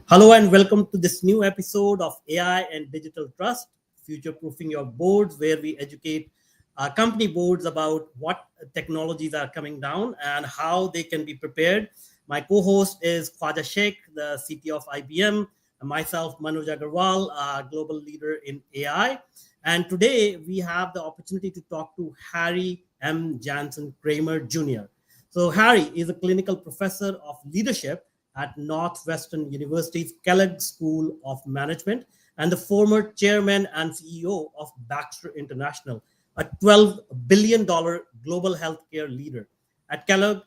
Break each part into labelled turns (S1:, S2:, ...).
S1: Hello and welcome to this new episode of AI and Digital Trust, future proofing your boards, where we educate company boards about what technologies are coming down and how they can be prepared. My co host is Khwaja Sheikh, the CTO of IBM, and myself, Manoj Agarwal, global leader in AI. And today we have the opportunity to talk to Harry M. Jansen Kraemer Jr. So, Harry is a clinical professor of leadership at Northwestern University's Kellogg School of Management and the former chairman and CEO of Baxter International, a $12 billion global healthcare leader. At Kellogg,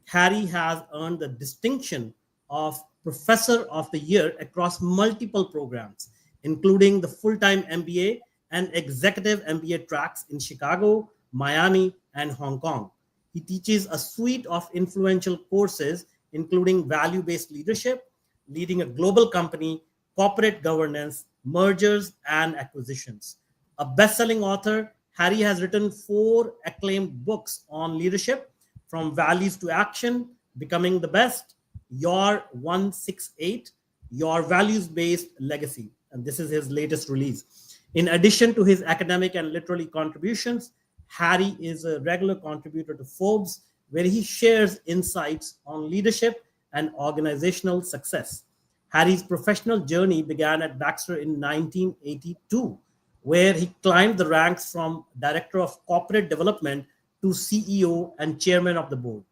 S1: Harry has earned the distinction of Professor of the Year across multiple programs, including the full time MBA and executive MBA tracks in Chicago, Miami, and Hong Kong. He teaches a suite of influential courses, including value based leadership, leading a global company, corporate governance, mergers, and acquisitions. A best selling author, Harry has written four acclaimed books on leadership, from Values to Action, Becoming the Best, Your 168, Your Values Based Legacy. And this is his latest release. In addition to his academic and literary contributions, Harry is a regular contributor to Forbes, where he shares insights on leadership and organizational success. Harry's professional journey began at Baxter in 1982, where he climbed the ranks from Director of Corporate Development to CEO and Chairman of the Board.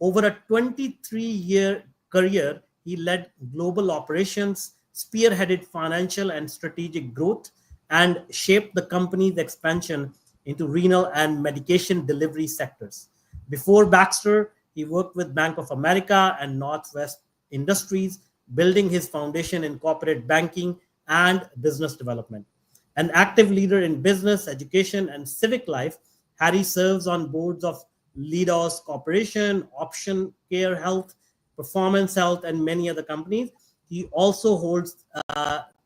S1: Over a 23-year career, he led global operations, spearheaded financial and strategic growth, and shaped the company's expansion into renal and medication delivery sectors. Before Baxter, he worked with Bank of America and Northwest Industries, building his foundation in corporate banking and business development. An active leader in business, education, and civic life, Harry serves on boards of Leidos Corporation, Option Care Health, Performance Health, and many other companies. He also holds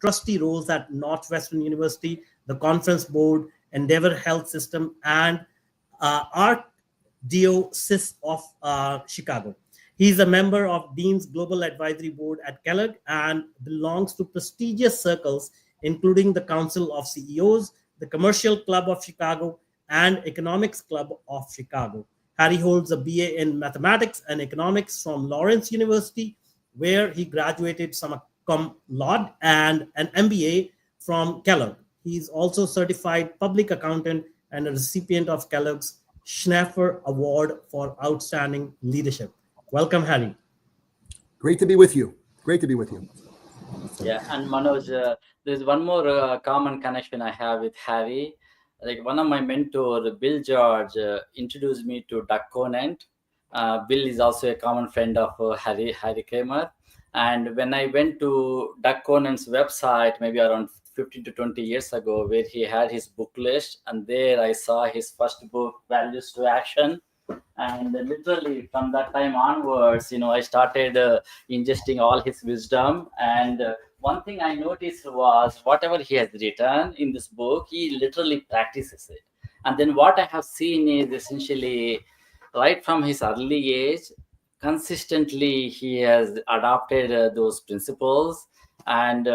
S1: trustee roles at Northwestern University, the Conference Board, Endeavor Health System, and Archdiocese of Chicago. He is a member of Dean's Global Advisory Board at Kellogg and belongs to prestigious circles, including the Council of CEOs, the Commercial Club of Chicago, and Economics Club of Chicago. Harry holds a BA in Mathematics and Economics from Lawrence University, where he graduated summa cum laude, and an MBA from Kellogg. He is also certified public accountant and a recipient of Kellogg's Schnaffer Award for Outstanding Leadership. Welcome, Harry.
S2: Great to be with you. Great to be with you.
S3: Yeah, and Manoj, there's one more common connection I have with Harry. Like one of my mentors, Bill George, introduced me to Doug Conant. Bill is also a common friend of Harry Kraemer. And when I went to Doug Conant's website, maybe around 15 to 20 years ago, where he had his book list, and there I saw his first book, Values to Action. And literally from that time onwards, I started ingesting all his wisdom. And one thing I noticed was whatever he has written in this book, he literally practices it. And then what I have seen is essentially right from his early age, consistently he has adopted those principles. And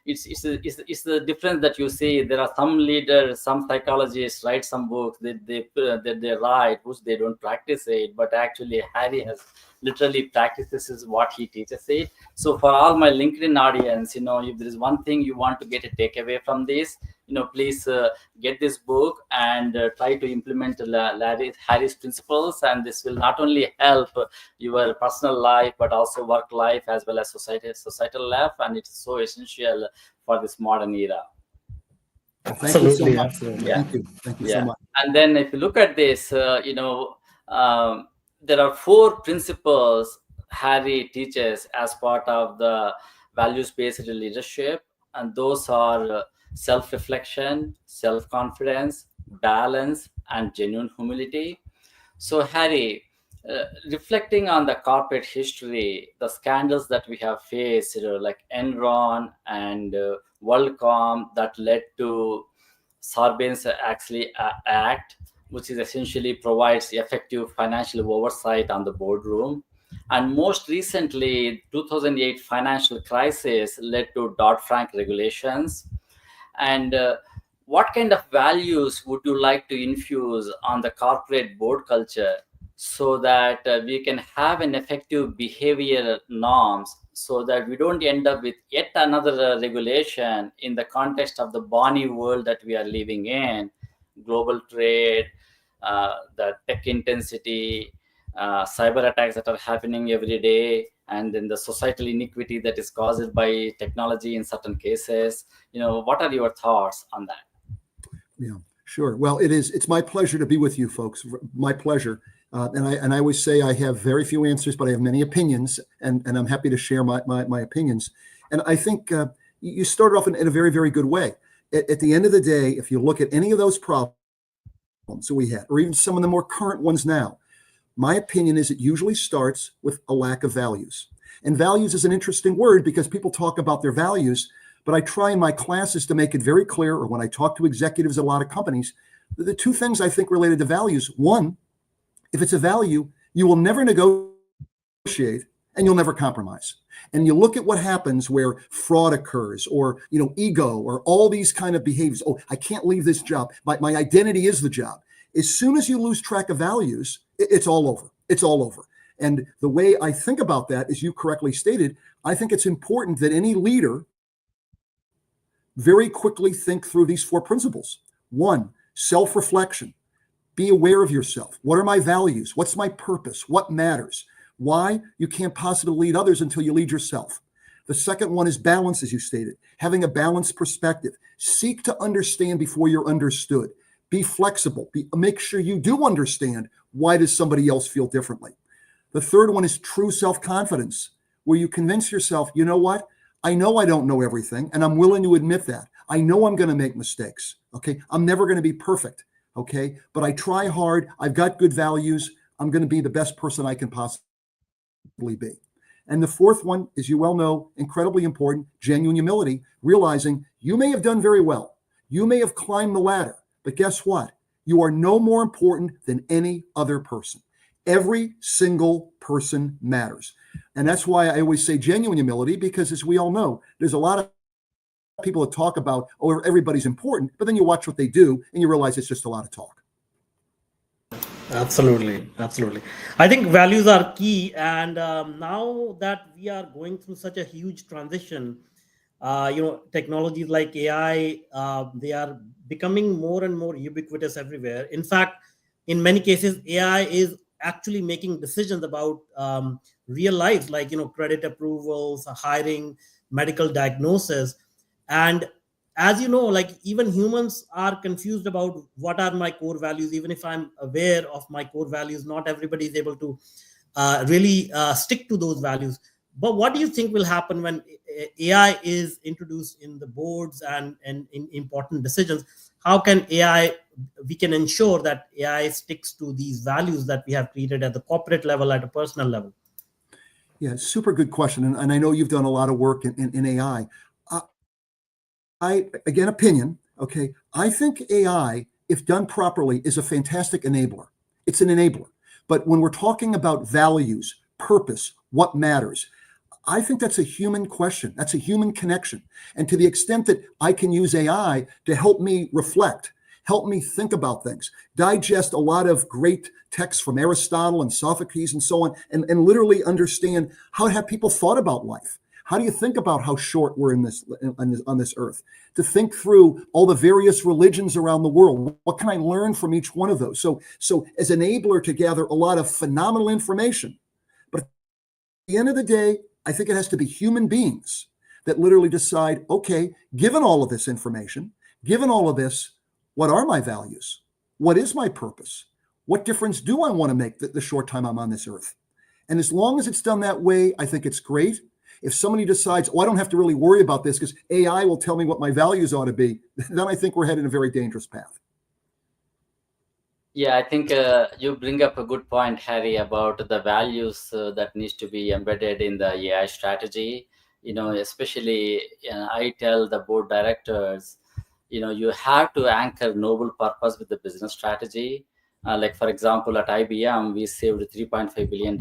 S3: it's the difference that you see. There are some leaders, some psychologists write some books that they write, which they don't practice it, but actually Harry has literally practices what he teaches it. So for all my LinkedIn audience, if there is one thing you want to get a takeaway from this, please get this book and try to implement Harry's principles, and this will not only help your personal life but also work life as well as societal life, and it's so essential for this modern era.
S2: Thank you so much.
S1: Absolutely.
S3: Yeah.
S2: Thank you so much.
S3: And then if you look at this, there are four principles Harry teaches as part of the values-based leadership, and those are self-reflection, self-confidence, balance, and genuine humility. So Harry, reflecting on the corporate history, the scandals that we have faced, like Enron and WorldCom, that led to Sarbanes Act, which is essentially provides effective financial oversight on the boardroom. And most recently, 2008 financial crisis led to Dodd-Frank regulations. And what kind of values would you like to infuse on the corporate board culture so that we can have an effective behavior norms, so that we don't end up with yet another regulation in the context of the bonny world that we are living in, global trade, the tech intensity, cyber attacks that are happening every day, and then the societal inequity that is caused by technology in certain cases. What are your thoughts on that?
S2: Yeah, sure. Well, it's my pleasure to be with you folks. My pleasure. And I always say I have very few answers, but I have many opinions, and I'm happy to share my opinions. And I think you started off in a very, very good way. At the end of the day, if you look at any of those problems that we had, or even some of the more current ones now, my opinion is it usually starts with a lack of values. And values is an interesting word because people talk about their values, but I try in my classes to make it very clear, or when I talk to executives at a lot of companies, the two things I think related to values. One, if it's a value, you will never negotiate and you'll never compromise. And you look at what happens where fraud occurs, or ego, or all these kind of behaviors. Oh, I can't leave this job. My identity is the job. As soon as you lose track of values, it's all over. It's all over. And the way I think about that, as you correctly stated, I think it's important that any leader very quickly think through these four principles. One, self-reflection. Be aware of yourself. What are my values? What's my purpose? What matters? Why? You can't possibly lead others until you lead yourself. The second one is balance, as you stated, having a balanced perspective. Seek to understand before you're understood. Be flexible. Make sure you do understand why does somebody else feel differently. The third one is true self-confidence, where you convince yourself, you know what? I know I don't know everything, and I'm willing to admit that. I know I'm going to make mistakes. Okay. I'm never going to be perfect. Okay. But I try hard. I've got good values. I'm going to be the best person I can possibly be. And the fourth one, as you well know, incredibly important, genuine humility, realizing you may have done very well. You may have climbed the ladder, but guess what? You are no more important than any other person. Every single person matters. And that's why I always say genuine humility, because as we all know, there's a lot of people that talk about, oh, everybody's important, but then you watch what they do and you realize it's just a lot of talk.
S1: Absolutely. I think values are key. And now that we are going through such a huge transition, technologies like AI, they are becoming more and more ubiquitous everywhere. In fact, in many cases, AI is actually making decisions about real life, like credit approvals, hiring, medical diagnosis. And as you know, like even humans are confused about what are my core values. Even if I'm aware of my core values, not everybody is able to really stick to those values. But what do you think will happen when AI is introduced in the boards and in important decisions? How can we can ensure that AI sticks to these values that we have created at the corporate level, at a personal level?
S2: Yeah, super good question. And I know you've done a lot of work in AI. Again, opinion, okay. I think AI, if done properly, is a fantastic enabler. It's an enabler. But when we're talking about values, purpose, what matters, I think that's a human question. That's a human connection. And to the extent that I can use AI to help me reflect, help me think about things, digest a lot of great texts from Aristotle and Sophocles and so on, and literally understand how have people thought about life. How do you think about how short we're on this earth? To think through all the various religions around the world. What can I learn from each one of those? So as an enabler to gather a lot of phenomenal information. But at the end of the day, I think it has to be human beings that literally decide, okay, given all of this information, given all of this, what are my values? What is my purpose? What difference do I want to make the short time I'm on this earth? And as long as it's done that way, I think it's great. If somebody decides, oh, I don't have to really worry about this because AI will tell me what my values ought to be, then I think we're headed in a very dangerous path.
S3: Yeah, I think you bring up a good point, Harry, about the values that needs to be embedded in the AI strategy. Especially I tell the board directors, you have to anchor noble purpose with the business strategy. Like, for example, at IBM, we saved $3.5 billion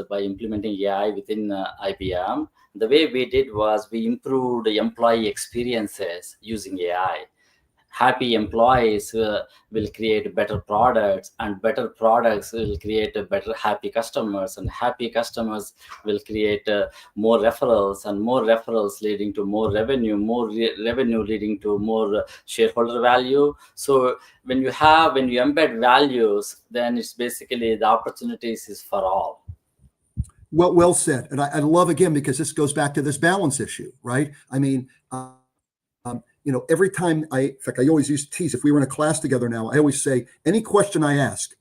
S3: by implementing AI within IBM. The way we did was we improved employee experiences using AI. Happy employees will create better products, and better products will create better happy customers, and happy customers will create more referrals, and more referrals leading to more revenue, revenue leading to more shareholder value. So when you embed values, then it's basically the opportunities is for all.
S2: Well said. And I love, again, because this goes back to this balance issue, right? I mean, every time in fact, I always used to tease, if we were in a class together now, I always say, any question I ask,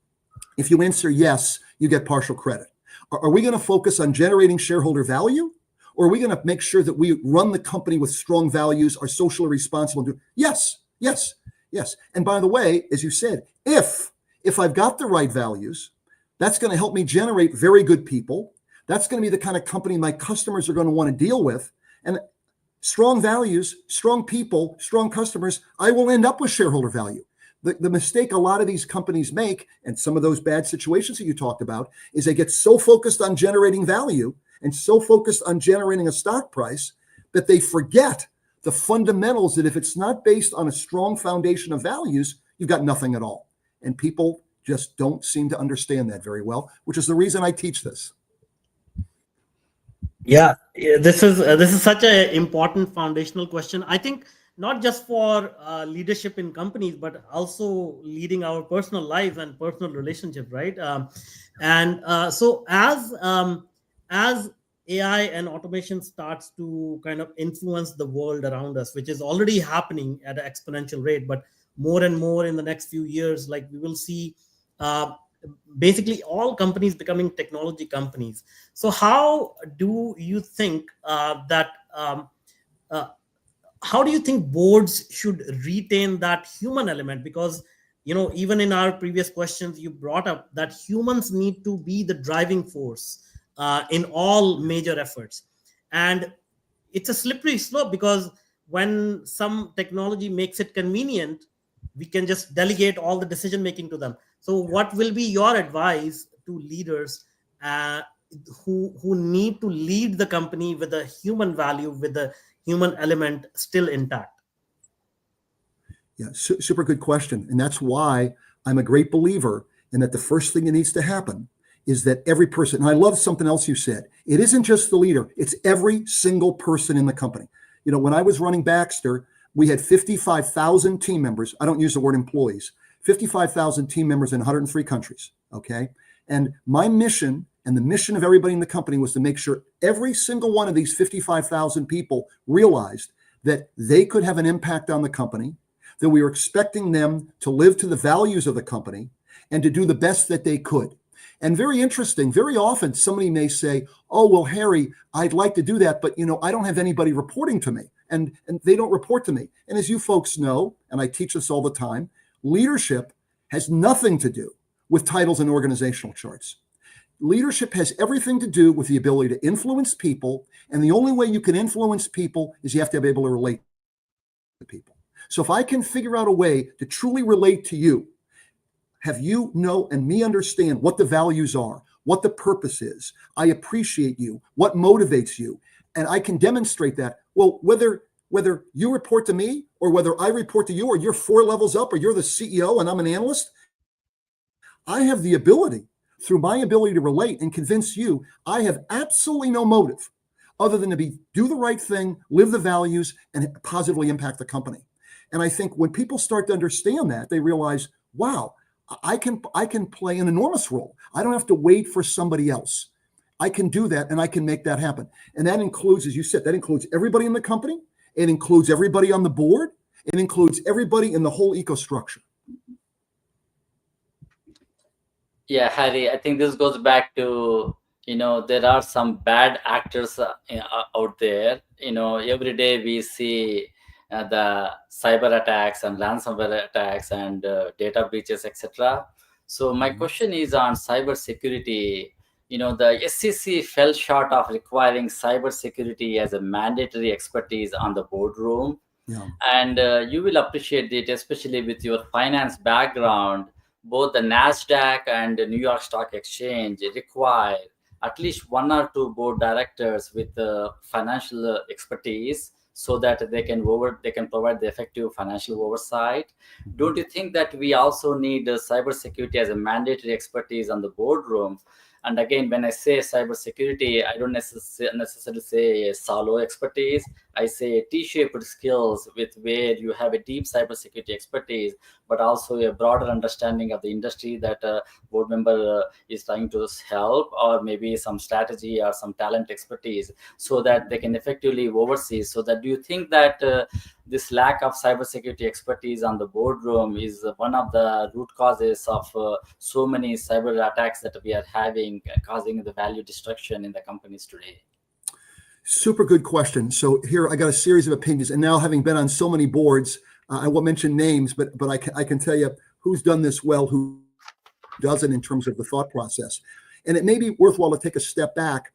S2: if you answer yes, you get partial credit. Are we going to focus on generating shareholder value? Or are we going to make sure that we run the company with strong values, are socially responsible? Yes. And by the way, as you said, if I've got the right values, that's going to help me generate very good people. That's going to be the kind of company my customers are going to want to deal with. And strong values, strong people, strong customers, I will end up with shareholder value. The mistake a lot of these companies make, and some of those bad situations that you talked about, is they get so focused on generating value and so focused on generating a stock price that they forget the fundamentals, that if it's not based on a strong foundation of values, you've got nothing at all. And people just don't seem to understand that very well, which is the reason I teach this.
S1: Yeah, this is such an important foundational question. I think not just for leadership in companies, but also leading our personal lives and personal relationships, right? So as AI and automation starts to kind of influence the world around us, which is already happening at an exponential rate, but more and more in the next few years, like we will see basically all companies becoming technology companies. So how do you think how do you think boards should retain that human element? Because even in our previous questions, you brought up that humans need to be the driving force in all major efforts, and it's a slippery slope, because when some technology makes it convenient, we can just delegate all the decision making to them. So what will be your advice to leaders who need to lead the company with a human value, with the human element still intact?
S2: Yeah, super good question. And that's why I'm a great believer in that the first thing that needs to happen is that every person, and I love something else you said, it isn't just the leader, it's every single person in the company. When I was running Baxter, we had 55,000 team members. I don't use the word employees, 55,000 team members in 103 countries. Okay. And my mission and the mission of everybody in the company was to make sure every single one of these 55,000 people realized that they could have an impact on the company, that we were expecting them to live to the values of the company and to do the best that they could. And very interesting, very often somebody may say, oh, well, Harry, I'd like to do that, but I don't have anybody reporting to me, and they don't report to me. And as you folks know, and I teach this all the time, leadership has nothing to do with titles and organizational charts. Leadership has everything to do with the ability to influence people. And the only way you can influence people is you have to be able to relate to people. So if I can figure out a way to truly relate to you, have you know and me understand what the values are, what the purpose is, I appreciate you, what motivates you, and I can demonstrate that. Well, whether you report to me or whether I report to you, or you're 4 levels up, or you're the CEO and I'm an analyst, I have the ability, through my ability to relate and convince you, I have absolutely no motive other than to do the right thing, live the values, and positively impact the company. And I think when people start to understand that, they realize, wow, I can play an enormous role. I don't have to wait for somebody else. I can do that, and I can make that happen. And that includes, as you said, that includes everybody in the company. It includes everybody on the board. It includes everybody in the whole ecostructure.
S3: Yeah, Harry, I think this goes back to, there are some bad actors out there. Every day we see the cyber attacks and ransomware attacks and data breaches, etc. So my question is on cyber security. The SEC fell short of requiring cyber security as a mandatory expertise on the boardroom.
S2: Yeah.
S3: And you will appreciate it, especially with your finance background. both the NASDAQ and the New York Stock Exchange require at least one or two board directors with financial expertise, so that they can provide the effective financial oversight. Don't you think that we also need cybersecurity as a mandatory expertise on the boardroom? And again, when I say cybersecurity, I don't necessarily say a solo expertise. I say T-shaped skills, with where you have a deep cybersecurity expertise, but also a broader understanding of the industry that a board member is trying to help, or maybe some strategy or some talent expertise, so that they can effectively oversee. So that, do you think that this lack of cybersecurity expertise on the boardroom is one of the root causes of so many cyber attacks that we are having, causing the value destruction in the companies today?
S2: Super good question. So here I got a series of opinions, and now having been on so many boards, I won't mention names, but I can tell you who's done this well, who doesn't, in terms of the thought process. And it may be worthwhile to take a step back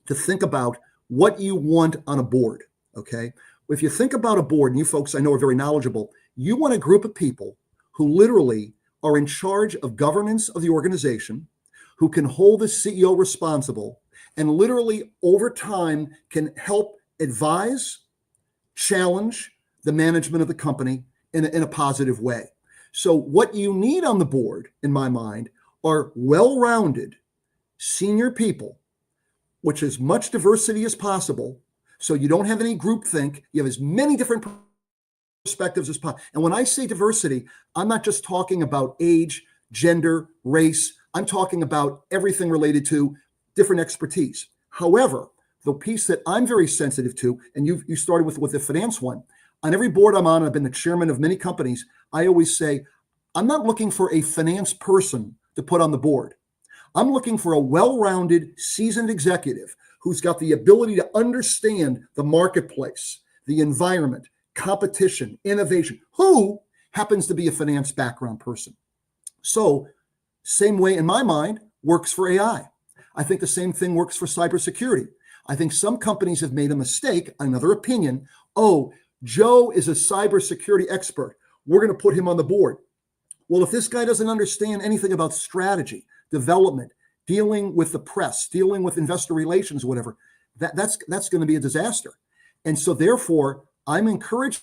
S2: to think about what you want on a board. Okay, if you think about a board, and you folks I know are very knowledgeable, you want a group of people who literally are in charge of governance of the organization, who can hold the CEO responsible, and literally over time can help advise, challenge the management of the company in a positive way. So what you need on the board, in my mind, are well-rounded senior people, which is much diversity as possible. So you don't have any groupthink. You have as many different perspectives as possible. And when I say diversity, I'm not just talking about age, gender, race. I'm talking about everything related to different expertise. However, the piece that I'm very sensitive to, and you started with the finance one, on every board I'm on, I've been the chairman of many companies, I always say, I'm not looking for a finance person to put on the board. I'm looking for a well-rounded, seasoned executive who's got the ability to understand the marketplace, the environment, competition, innovation, who happens to be a finance background person. So, same way in my mind works for AI. I think the same thing works for cybersecurity. I think some companies have made a mistake, another opinion. Oh, Joe is a cybersecurity expert. We're going to put him on the board. Well, if this guy doesn't understand anything about strategy, development, dealing with the press, dealing with investor relations, whatever, that's going to be a disaster. And so therefore, I'm encouraging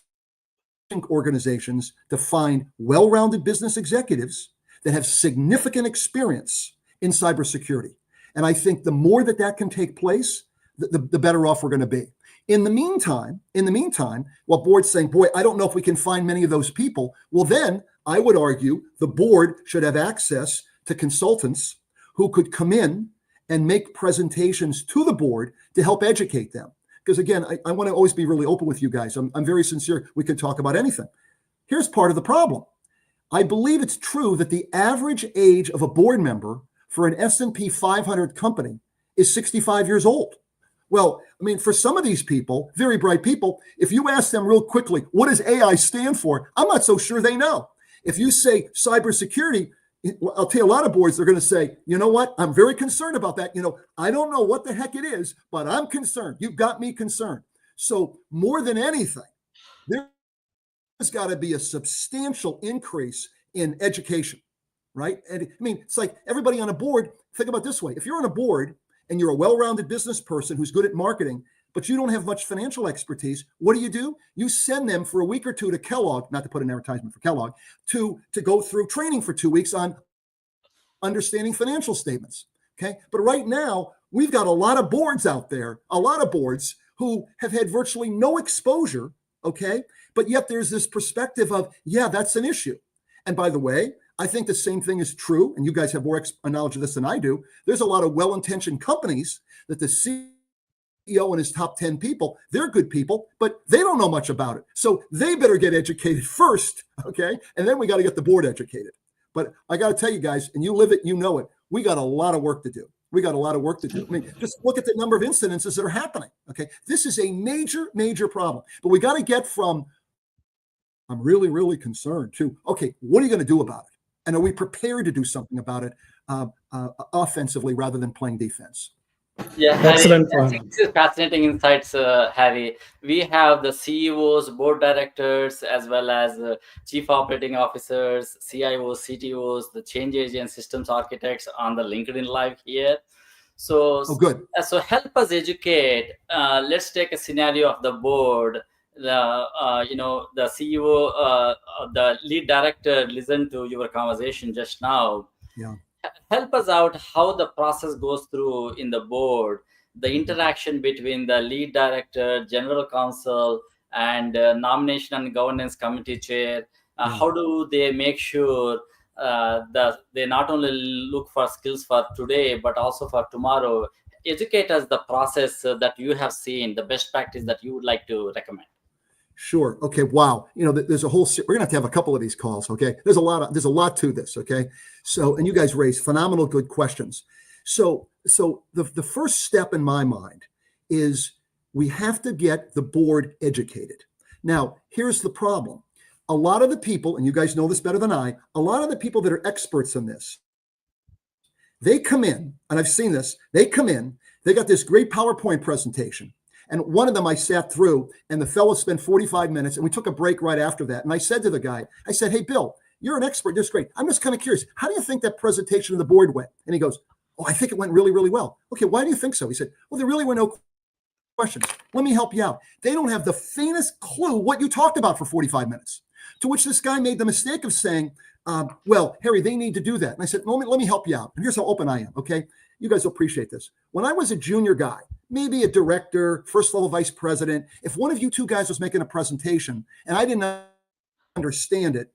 S2: organizations to find well-rounded business executives that have significant experience in cybersecurity. And I think the more that can take place, the better off we're going to be. In the meantime, while board's saying, boy, I don't know if we can find many of those people, well, then I would argue the board should have access to consultants who could come in and make presentations to the board to help educate them. Because again, I want to always be really open with you guys. I'm very sincere. We can talk about anything. Here's part of the problem. I believe it's true that the average age of a board member for an S&P 500 company is 65 years old. Well, I mean, for some of these people, very bright people, if you ask them real quickly, what does AI stand for? I'm not so sure they know. If you say cybersecurity, I'll tell you, a lot of boards, they're going to say, you know what? I'm very concerned about that. I don't know what the heck it is, but I'm concerned. You've got me concerned. So more than anything, there's got to be a substantial increase in education, right? And I mean, it's like everybody on a board, think about it this way. If you're on a board and you're a well-rounded business person who's good at marketing, but you don't have much financial expertise, what do? You send them for a week or two to Kellogg, not to put an advertisement for Kellogg, to go through training for 2 weeks on understanding financial statements, okay? But right now, we've got a lot of boards out there, who have had virtually no exposure, okay? But yet there's this perspective of, yeah, that's an issue. And by the way, I think the same thing is true, and you guys have more knowledge of this than I do. There's a lot of well-intentioned companies that the CEO and his top 10 people, they're good people, but they don't know much about it. So they better get educated first, okay? And then we got to get the board educated. But I got to tell you guys, and you live it, you know it, we got a lot of work to do. I mean, just look at the number of incidences that are happening, okay? This is a major, major problem. But we got to get from, I'm really, really concerned, to, okay, what are you going to do about it? And are we prepared to do something about it offensively rather than playing defense?
S3: Yeah, Harry,
S1: Excellent
S3: I
S1: one.
S3: think this is fascinating insights, Harry. We have the CEOs, board directors, as well as chief operating officers, CIOs, CTOs, the change agents, systems architects on the LinkedIn Live here. So,
S2: Oh, good.
S3: so help us educate. Let's take a scenario of the board. The CEO, the lead director listened to your conversation just now.
S2: Yeah.
S3: Help us out how the process goes through in the board, the interaction between the lead director, general counsel, and nomination and governance committee chair.
S2: Yeah.
S3: How do they make sure that they not only look for skills for today but also for tomorrow? Educate us the process that you have seen, the best practice that you would like to recommend.
S2: Sure. Okay. Wow. There's a whole. We're gonna have to have a couple of these calls. Okay. There's a lot to this. Okay. So, and you guys raised phenomenal good questions. So the first step in my mind is we have to get the board educated. Now, here's the problem. A lot of the people, and you guys know this better than I, a lot of the people that are experts in this, they come in, and I've seen this. They come in. They got this great PowerPoint presentation. And one of them I sat through, and the fellow spent 45 minutes, and we took a break right after that. And I said to the guy, I said, hey, Bill, you're an expert. That's great. I'm just kind of curious. How do you think that presentation of the board went? And he goes, oh, I think it went really, really well. Okay, why do you think so? He said, well, there really were no questions. Let me help you out. They don't have the faintest clue what you talked about for 45 minutes. To which this guy made the mistake of saying, well, Harry, they need to do that. And I said, let me help you out. And here's how open I am, okay? You guys will appreciate this. When I was a junior guy, maybe a director, first level vice president, if one of you two guys was making a presentation and I didn't understand it,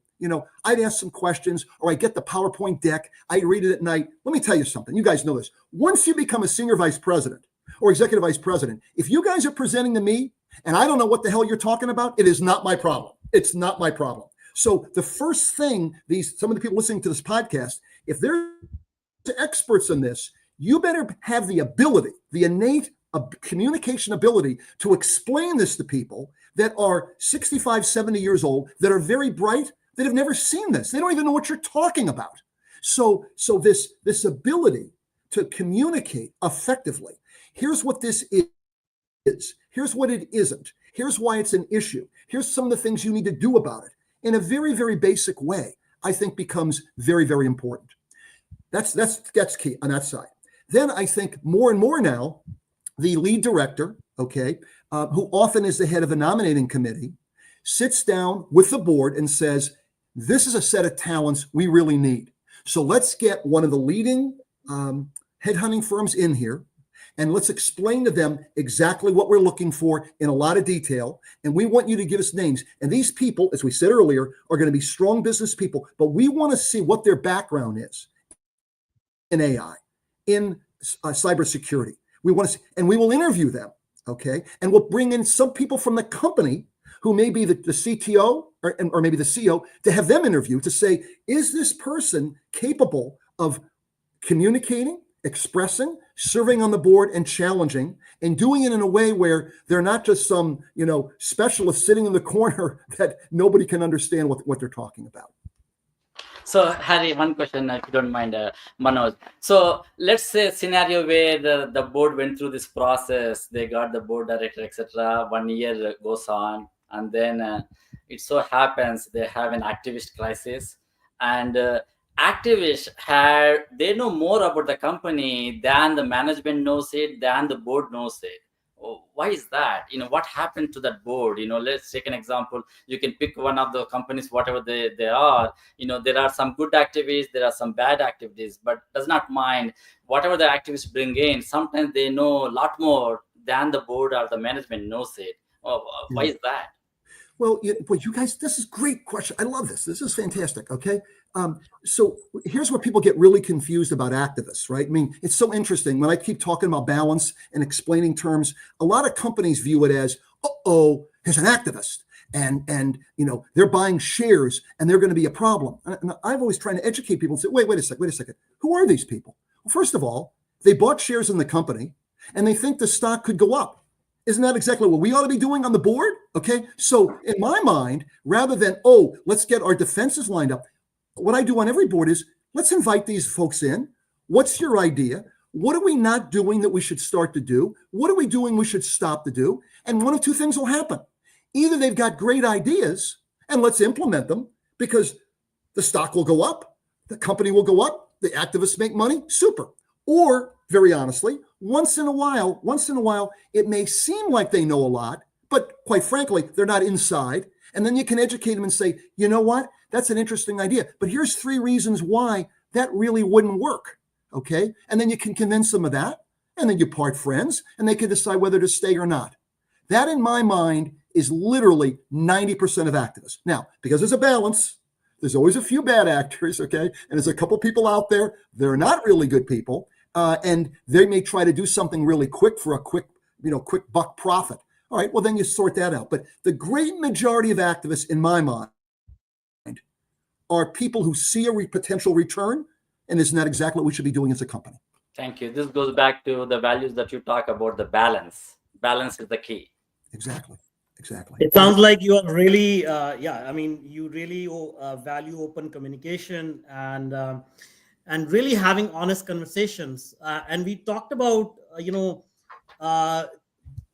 S2: I'd ask some questions, or I get the PowerPoint deck, I read it at night. Let me tell you something. You guys know this. Once you become a senior vice president or executive vice president, if you guys are presenting to me and I don't know what the hell you're talking about, it is not my problem. It's not my problem. So the first thing, some of the people listening to this podcast, if they're experts in this, you better have the ability, the innate communication ability to explain this to people that are 65, 70 years old, that are very bright, that have never seen this. They don't even know what you're talking about. So this ability to communicate effectively. Here's what this is. Here's what it isn't. Here's why it's an issue. Here's some of the things you need to do about it. In a very, very basic way, I think becomes very, very important. That's key on that side. Then I think more and more now, the lead director, okay, who often is the head of a nominating committee, sits down with the board and says, this is a set of talents we really need. So let's get one of the leading headhunting firms in here, and let's explain to them exactly what we're looking for in a lot of detail. And we want you to give us names. And these people, as we said earlier, are going to be strong business people, but we want to see what their background is in AI, in cybersecurity. We want to see, and we will interview them, okay? And we'll bring in some people from the company who may be the CTO or maybe the CEO to have them interview to say, is this person capable of communicating, expressing, serving on the board, and challenging, and doing it in a way where they're not just some, specialist sitting in the corner that nobody can understand what they're talking about.
S3: So, Harry, one question, if you don't mind, Manoj. So, let's say a scenario where the board went through this process, they got the board director, etc. 1 year goes on, and then it so happens they have an activist crisis, and activists they know more about the company than the management knows it, than the board knows it. Why is that? What happened to that board? Let's take an example. You can pick one of the companies, whatever they are. There are some good activities, there are some bad activities, but does not mind whatever the activists bring in. Sometimes they know a lot more than the board or the management knows it. Why is that?
S2: Well, you guys, this is a great question. I love this. This is fantastic. Okay. So here's where people get really confused about activists, right? I mean, it's so interesting when I keep talking about balance and explaining terms. A lot of companies view it as, here's an activist, and they're buying shares and they're going to be a problem. And I've always trying to educate people and say, wait a second. Who are these people? Well, first of all, they bought shares in the company and they think the stock could go up. Isn't that exactly what we ought to be doing on the board? Okay. So in my mind, rather than, let's get our defenses lined up, what I do on every board is, let's invite these folks in. What's your idea? What are we not doing that we should start to do? What are we doing we should stop to do? And one of two things will happen. Either they've got great ideas and let's implement them because the stock will go up, the company will go up, the activists make money, super. Or, very honestly, once in a while, it may seem like they know a lot, but quite frankly, they're not inside. And then you can educate them and say, you know what? That's an interesting idea. But here's 3 reasons why that really wouldn't work. Okay. And then you can convince them of that. And then you part friends and they can decide whether to stay or not. That, in my mind, is literally 90% of activists. Now, because there's a balance, there's always a few bad actors. Okay. And there's a couple people out there, they're not really good people. And they may try to do something really quick for a quick buck profit. All right, well, then you sort that out. But the great majority of activists, in my mind, are people who see a potential return, and isn't that exactly what we should be doing as a company?
S3: Thank you. This goes back to the values that you talk about, the balance. Balance is the key.
S2: Exactly.
S1: It sounds like you are really, you really value open communication and really having honest conversations. And we talked about,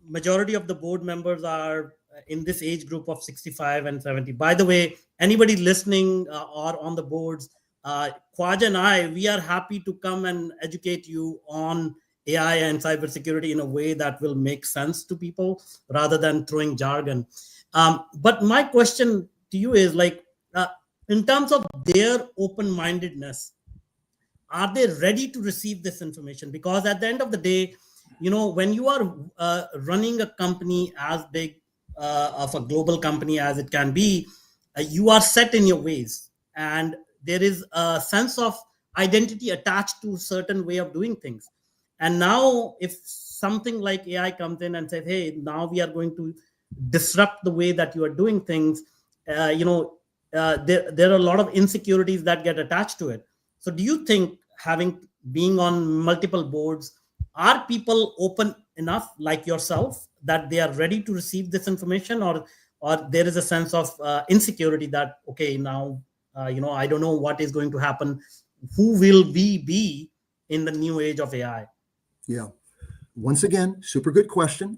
S1: majority of the board members are in this age group of 65 and 70. By the way, anybody listening or on the boards, Khwaja and I, we are happy to come and educate you on AI and cybersecurity in a way that will make sense to people rather than throwing jargon. But my question to you is in terms of their open-mindedness, are they ready to receive this information? Because at the end of the day, when you are running a company as big of a global company as it can be, you are set in your ways. And there is a sense of identity attached to a certain way of doing things. And now if something like AI comes in and says, hey, now we are going to disrupt the way that you are doing things, there are a lot of insecurities that get attached to it. So do you think being on multiple boards, are people open enough like yourself that they are ready to receive this information, or there is a sense of insecurity that, okay, now, I don't know what is going to happen. Who will we be in the new age of AI?
S2: Yeah. Once again, super good question.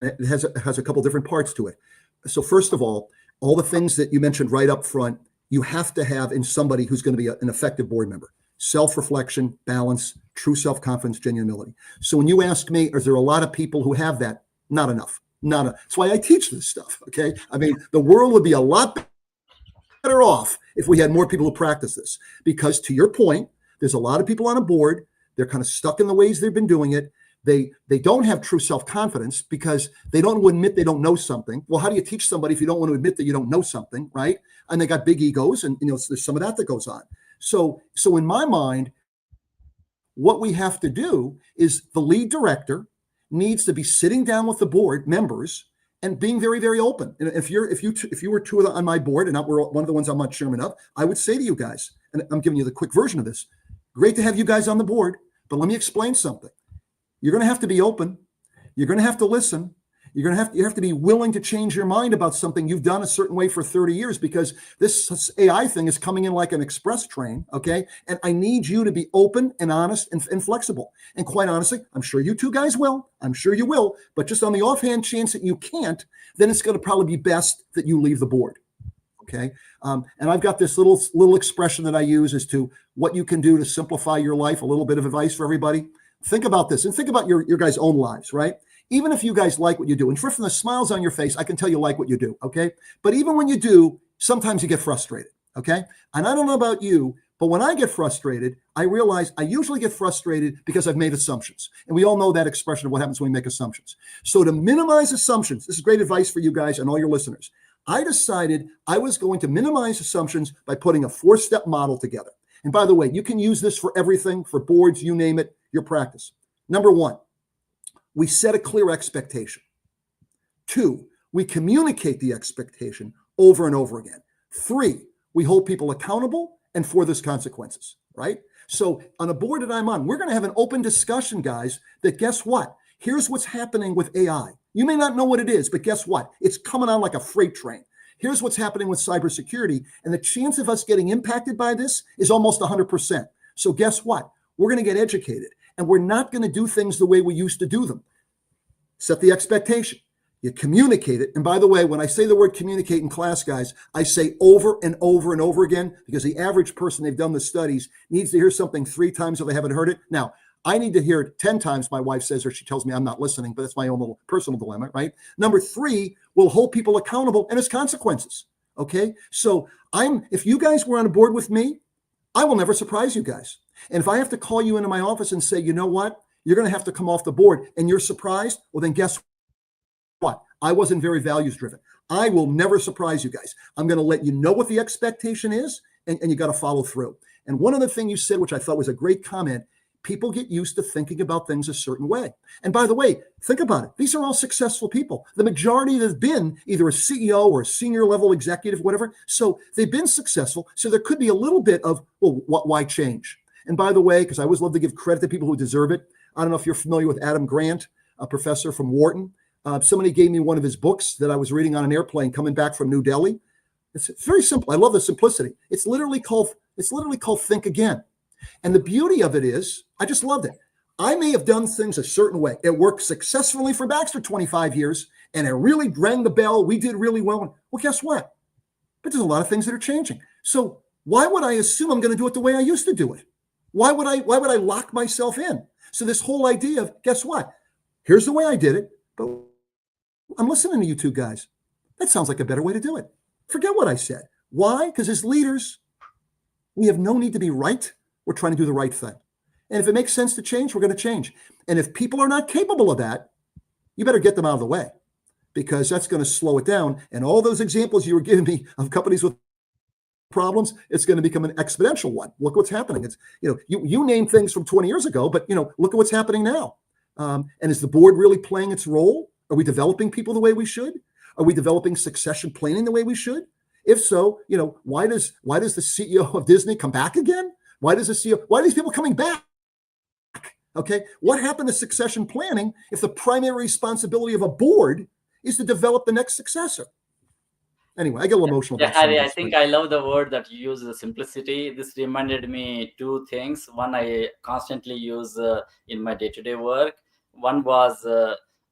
S2: It has a couple different parts to it. So first of all the things that you mentioned right up front, you have to have in somebody who's going to be an effective board member: self-reflection, balance, true self-confidence, genuinity. So when you ask me, is there a lot of people who have that? Not enough. That's why I teach this stuff. Okay. I mean, the world would be a lot better off if we had more people who practice this, because to your point, there's a lot of people on a board. They're kind of stuck in the ways they've been doing it. They don't have true self-confidence because they don't want to admit they don't know something. Well, how do you teach somebody if you don't want to admit that you don't know something, right? And they got big egos, and there's some of that goes on. So in my mind, what we have to do is the lead director needs to be sitting down with the board members and being very, very open. And if you were two on my board and we're one of the ones I'm not chairman of, I would say to you guys, and I'm giving you the quick version of this: great to have you guys on the board, but let me explain something. You're going to have to be open. You're going to have to listen. You have to be willing to change your mind about something you've done a certain way for 30 years, because this AI thing is coming in like an express train, okay? And I need you to be open and honest and flexible. And quite honestly, I'm sure you two guys will. I'm sure you will. But just on the offhand chance that you can't, then it's going to probably be best that you leave the board, okay? And I've got this little expression that I use as to what you can do to simplify your life, a little bit of advice for everybody. Think about this, and think about your guys' own lives, right? Even if you guys like what you do, and from the smiles on your face, I can tell you like what you do, okay? But even when you do, sometimes you get frustrated, okay? And I don't know about you, but when I get frustrated, I realize I usually get frustrated because I've made assumptions. And we all know that expression of what happens when we make assumptions. So to minimize assumptions, this is great advice for you guys and all your listeners. I decided I was going to minimize assumptions by putting a 4-step model together. And by the way, you can use this for everything, for boards, you name it, your practice. Number 1, we set a clear expectation. 2, we communicate the expectation over and over again. 3, we hold people accountable, and 4, there's consequences, right? So on a board that I'm on, we're going to have an open discussion, guys, that guess what? Here's what's happening with AI. You may not know what it is, but guess what? It's coming on like a freight train. Here's what's happening with cybersecurity, and the chance of us getting impacted by this is almost 100%. So guess what? We're going to get educated. and we're not going to do things the way we used to do them. Set the expectation. You communicate it. And by the way, when I say the word communicate in class, guys, I say over and over and over again, because the average person, they've done the studies, needs to hear something 3 times if they haven't heard it. Now, I need to hear it 10 times, my wife says, or she tells me I'm not listening, but that's my own little personal dilemma, right? Number 3, will hold people accountable and its consequences. Okay. So if you guys were on a board with me, I will never surprise you guys. And if I have to call you into my office and say, you know what, you're going to have to come off the board and you're surprised, well, then guess what? I wasn't very values driven. I will never surprise you guys. I'm going to let you know what the expectation is, and you got to follow through. And one other thing you said, which I thought was a great comment, people get used to thinking about things a certain way. And by the way, think about it. These are all successful people. The majority have been either a CEO or a senior level executive, whatever. So they've been successful. So there could be a little bit of, well, why change? And by the way, because I always love to give credit to people who deserve it. I don't know if you're familiar with Adam Grant, a professor from Wharton. Somebody gave me one of his books that I was reading on an airplane coming back from New Delhi. It's very simple. I love the simplicity. It's literally called Think Again. And the beauty of it is, I just loved it. I may have done things a certain way. It worked successfully for Baxter 25 years, and it really rang the bell. We did really well. Well, guess what? But there's a lot of things that are changing. So why would I assume I'm going to do it the way I used to do it? Why would I lock myself in? So this whole idea of, guess what? Here's the way I did it, but I'm listening to you two guys. That sounds like a better way to do it. Forget what I said. Why? Because as leaders, we have no need to be right. We're trying to do the right thing. And if it makes sense to change, we're going to change. And if people are not capable of that, you better get them out of the way, because that's going to slow it down. And all those examples you were giving me of companies with problems, it's going to become an exponential one. Look what's happening. It's, you name things from 20 years ago, but look at what's happening now. And is the board really playing its role? Are we developing people the way we should? Are we developing succession planning the way we should? If so, why does the CEO of Disney come back again? Why are these people coming back? Okay. What happened to succession planning if the primary responsibility of a board is to develop the next successor? Anyway, I get a little emotional.
S3: Yeah, Harry, I think I love the word that you use, the simplicity. This reminded me 2 things. One I constantly use in my day-to-day work. One was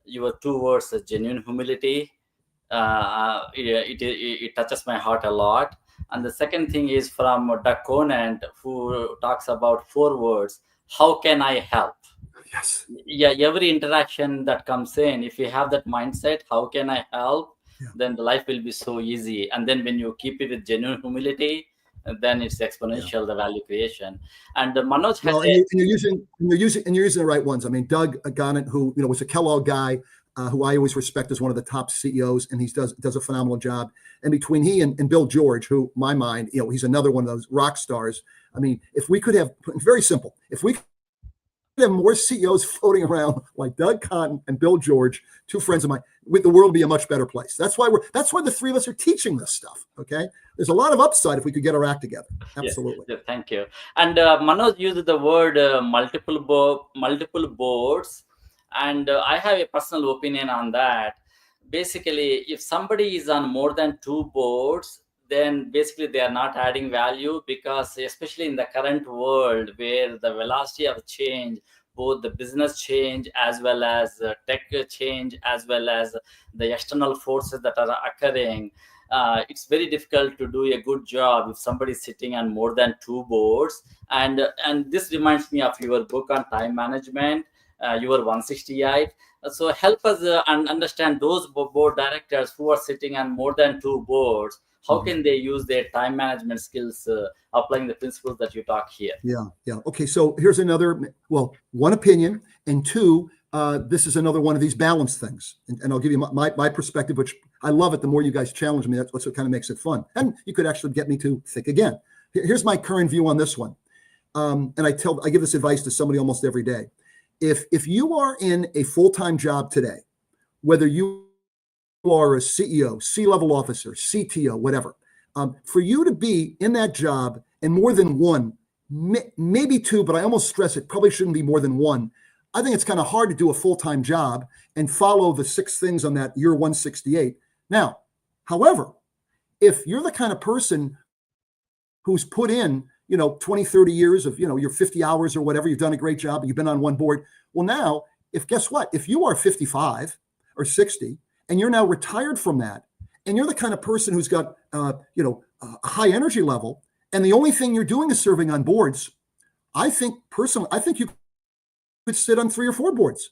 S3: your 2 words, genuine humility. It touches my heart a lot. And the second thing is from Doug Conant, who talks about 4 words. How can I help?
S2: Yes.
S3: Yeah, every interaction that comes in, if you have that mindset, how can I help? Yeah. Then the life will be so easy. And then when you keep it with genuine humility, then it's exponential, the value creation. And Manoj,
S2: you're using the right ones. I mean, Doug Conant, who was a Kellogg guy, who I always respect as one of the top CEOs, and he does a phenomenal job. And between he and Bill George, who, in my mind, he's another one of those rock stars. I mean, if we could have, very simple, if we could have more CEOs floating around like Doug Conant and Bill George, 2 friends of mine, the world would be a much better place. That's why the 3 of us are teaching this stuff. Okay, there's a lot of upside if we could get our act together. Absolutely.
S3: Yes, thank you. And Manoj used the word multiple boards, and I have a personal opinion on that. Basically, if somebody is on more than 2 boards, then basically they are not adding value, because especially in the current world where the velocity of change, both the business change as well as tech change, as well as the external forces that are occurring, it's very difficult to do a good job if somebody is sitting on more than 2 boards. And this reminds me of your book on time management, your 168. So help us understand those board directors who are sitting on more than 2 boards. How can they use their time management skills, applying the principles that you talk here?
S2: Yeah. Okay, so here's another, 1 opinion, and 2, this is another one of these balance things. And I'll give you my perspective, which I love it. The more you guys challenge me, that's what kind of makes it fun. And you could actually get me to think again. Here's my current view on this one. And I give this advice to somebody almost every day. If you are in a full-time job today, whether you are a CEO, C-level officer, CTO, whatever, for you to be in that job and more than 1, maybe 2, but I almost stress it probably shouldn't be more than 1. I think it's kind of hard to do a full-time job and follow the 6 things on that year 168. Now, however, if you're the kind of person who's put in 20, 30 years of, your 50 hours or whatever, you've done a great job, you've been on one board. Well, now, guess what? If you are 55 or 60 and you're now retired from that, and you're the kind of person who's got, a high energy level, and the only thing you're doing is serving on boards, I think you could sit on 3 or 4 boards,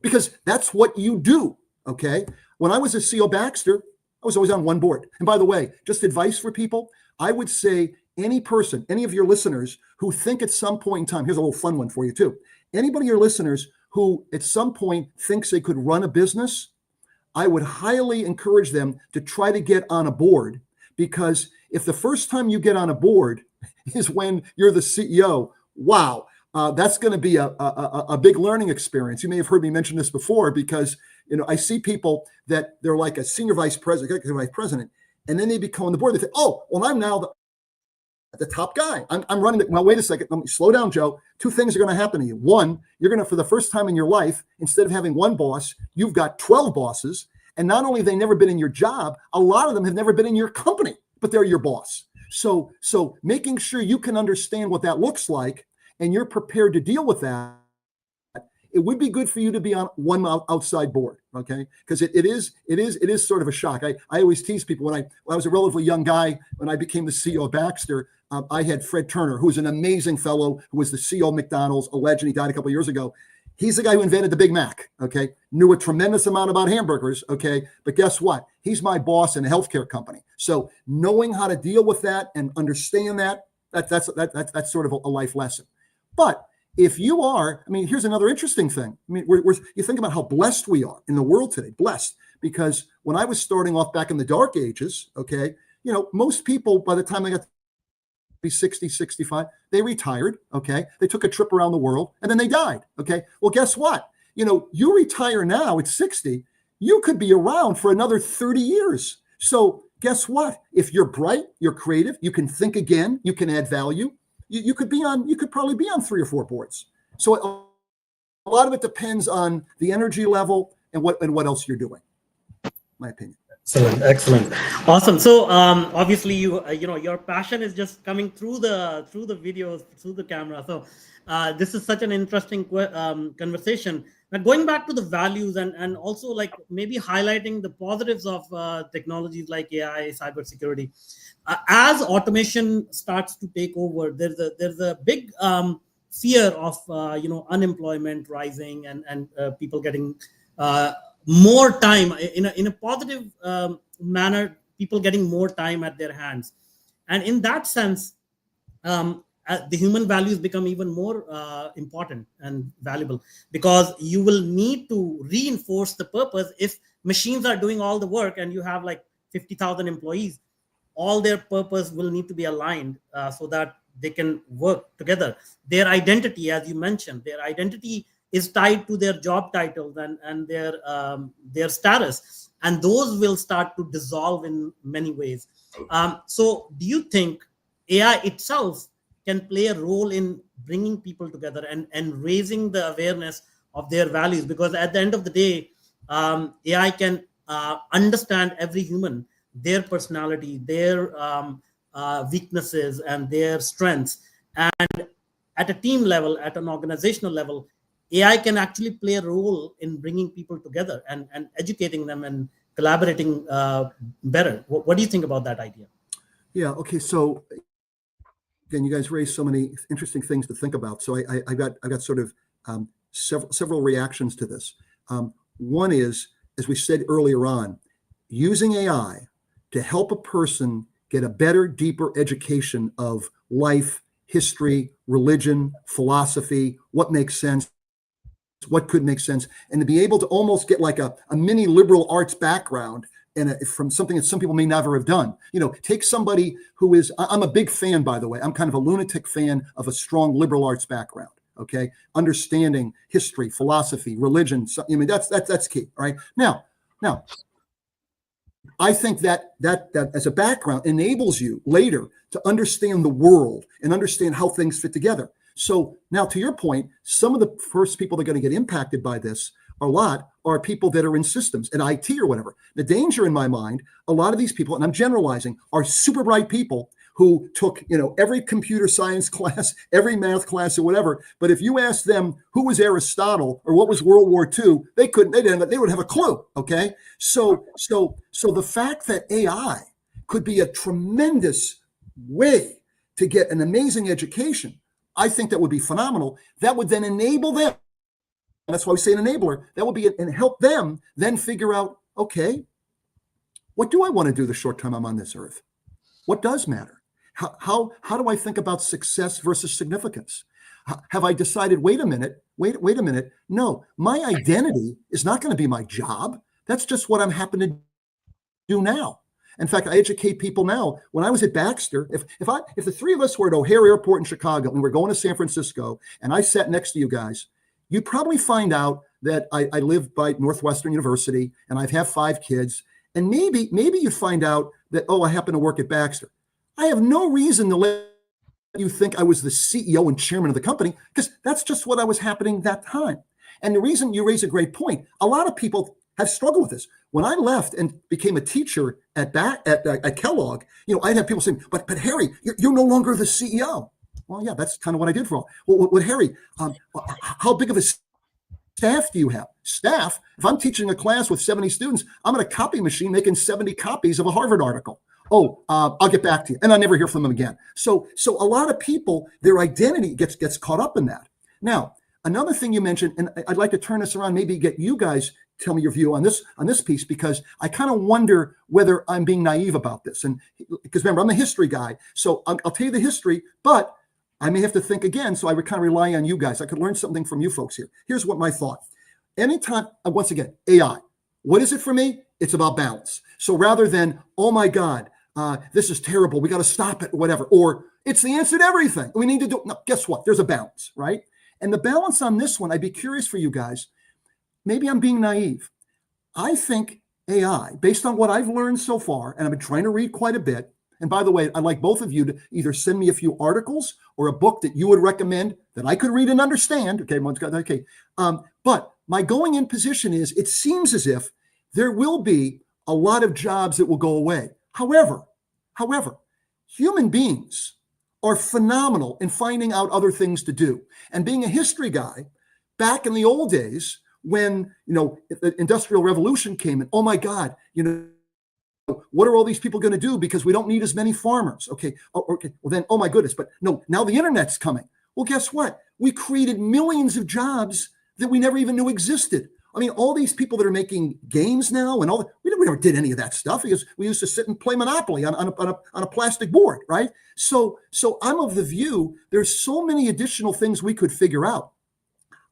S2: because that's what you do. Okay. When I was a CEO Baxter, I was always on one board. And by the way, just advice for people, I would say any of your listeners who think at some point in time, here's a little fun one for you too. Anybody of your listeners who at some point thinks they could run a business, I would highly encourage them to try to get on a board, because if the first time you get on a board is when you're the CEO, wow, that's going to be a big learning experience. You may have heard me mention this before, because I see people that they're like a senior vice president, and then they become on the board. They think, oh, well, I'm now the top guy. I'm running it. Now, wait a second. Let me slow down, Joe. 2 things are going to happen to you. One, you're going to, for the first time in your life, instead of having one boss, you've got 12 bosses. And not only have they never been in your job, a lot of them have never been in your company, but they're your boss. So making sure you can understand what that looks like and you're prepared to deal with that, it would be good for you to be on one outside board, okay? Because it is sort of a shock. I always tease people when I was a relatively young guy, when I became the CEO of Baxter, I had Fred Turner, who was an amazing fellow, who was the CEO of McDonald's, a legend. He died a couple of years ago. He's the guy who invented the Big Mac, okay? Knew a tremendous amount about hamburgers, okay? But guess what? He's my boss in a healthcare company. So knowing how to deal with that and understand that's sort of a life lesson. But if you are, here's another interesting thing. You think about how blessed we are in the world today, blessed, because when I was starting off back in the dark ages, okay, most people, by the time they got to be 60, 65, they retired, okay? They took a trip around the world and then they died, okay? Well, guess what? You retire now at 60, you could be around for another 30 years. So guess what? If you're bright, you're creative, you can think again, you can add value, you could probably be on 3 or 4 boards. So a lot of it depends on the energy level and what else you're doing, my opinion.
S1: Excellent, awesome. So obviously your passion is just coming through the videos, through the camera. So this is such an interesting conversation. Now, going back to the values and also like maybe highlighting the positives of technologies like AI, cybersecurity. As automation starts to take over, there's a big fear of unemployment rising and people getting more time in a positive manner, people getting more time at their hands. And in that sense, the human values become even more important and valuable, because you will need to reinforce the purpose. If machines are doing all the work and you have like 50,000 employees, all their purpose will need to be aligned so that they can work together. Their identity, as you mentioned, their identity is tied to their job titles and their status, and those will start to dissolve in many ways. So do you think AI itself can play a role in bringing people together and raising the awareness of their values? Because at the end of the day, AI can understand every human, their personality, their weaknesses and their strengths. And at a team level, at an organizational level, AI can actually play a role in bringing people together and educating them and collaborating better. What do you think about that idea?
S2: Yeah. Okay. So again, you guys raised so many interesting things to think about. So I got sort of several reactions to this. One is, as we said earlier on, using AI to help a person get a better, deeper education of life, history, religion, philosophy, what makes sense, what could make sense, and to be able to almost get like a mini liberal arts background and from something that some people may never have done. Take somebody who is, I'm a big fan, by the way, I'm kind of a lunatic fan of a strong liberal arts background, okay? Understanding history, philosophy, religion, that's key, all right? Now, I think that as a background enables you later to understand the world and understand how things fit together. So now, to your point, some of the first people that are going to get impacted by this are people that are in systems and IT or whatever. The danger in my mind, a lot of these people, and I'm generalizing, are super bright people who took, every computer science class, every math class or whatever. But if you asked them who was Aristotle or what was World War II, they would have a clue. Okay. So the fact that AI could be a tremendous way to get an amazing education, I think that would be phenomenal. That would then enable them. That's why we say an enabler. That would be and help them then figure out, okay, what do I want to do the short time I'm on this earth? What does matter? How do I think about success versus significance? Have I decided, wait a minute. No, my identity is not going to be my job. That's just what I'm happen to do now. In fact, I educate people now. When I was at Baxter, if the three of us were at O'Hare Airport in Chicago and we're going to San Francisco and I sat next to you guys, you'd probably find out that I live by Northwestern University and I have 5 kids. And maybe you'd find out that, I happen to work at Baxter. I have no reason to let you think I was the CEO and chairman of the company, because that's just what I was happening that time. And the reason you raise a great point, a lot of people have struggled with this. When I left and became a teacher at Kellogg, I'd have people saying, but Harry, you're no longer the CEO. Well, yeah, that's kind of what I did for all. Well, Harry, how big of a staff do you have? Staff? If I'm teaching a class with 70 students, I'm at a copy machine making 70 copies of a Harvard article. I'll get back to you. And I never hear from them again. So a lot of people, their identity gets caught up in that. Now, another thing you mentioned, and I'd like to turn this around, maybe get you guys tell me your view on this piece, because I kind of wonder whether I'm being naive about this. And because remember, I'm a history guy. So I'll tell you the history, but I may have to think again. So I would kind of rely on you guys. I could learn something from you folks here. Here's what my thought. Anytime, once again, AI, what is it for me? It's about balance. So rather than, oh my God, this is terrible, we got to stop it, or whatever, or it's the answer to everything, we need to do, no, guess what? There's a balance, right? And the balance on this one, I'd be curious for you guys. Maybe I'm being naive. I think AI, based on what I've learned so far, and I've been trying to read quite a bit, and by the way, I'd like both of you to either send me a few articles or a book that you would recommend that I could read and understand. Okay. But my going in position is, it seems as if there will be a lot of jobs that will go away. However, human beings are phenomenal in finding out other things to do. And being a history guy, back in the old days, when the Industrial Revolution came in, oh my God, what are all these people going to do because we don't need as many farmers? Okay. Well then, oh my goodness, but no, now the internet's coming. Well, guess what? We created millions of jobs that we never even knew existed. I mean, all these people that are making games now and we never did any of that stuff, because we used to sit and play Monopoly on a plastic board, right? So I'm of the view there's so many additional things we could figure out.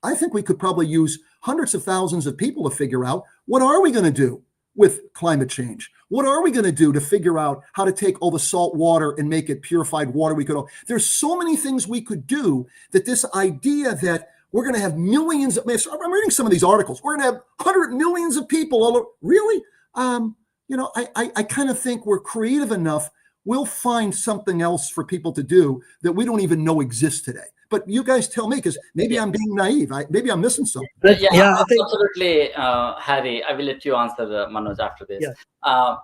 S2: I think we could probably use hundreds of thousands of people to figure out, what are we going to do with climate change? What are we going to do to figure out how to take all the salt water and make it purified water? There's so many things we could do, that this idea that we're going to have millions of, I'm reading some of these articles, we're going to have 100 millions of people all over. Really? I kind of think we're creative enough. We'll find something else for people to do that we don't even know exists today. But you guys tell me, because maybe I'm being naive. Maybe I'm missing something.
S3: Yeah, absolutely, Harry. I will let you answer, Manoj, after this.
S1: Yeah.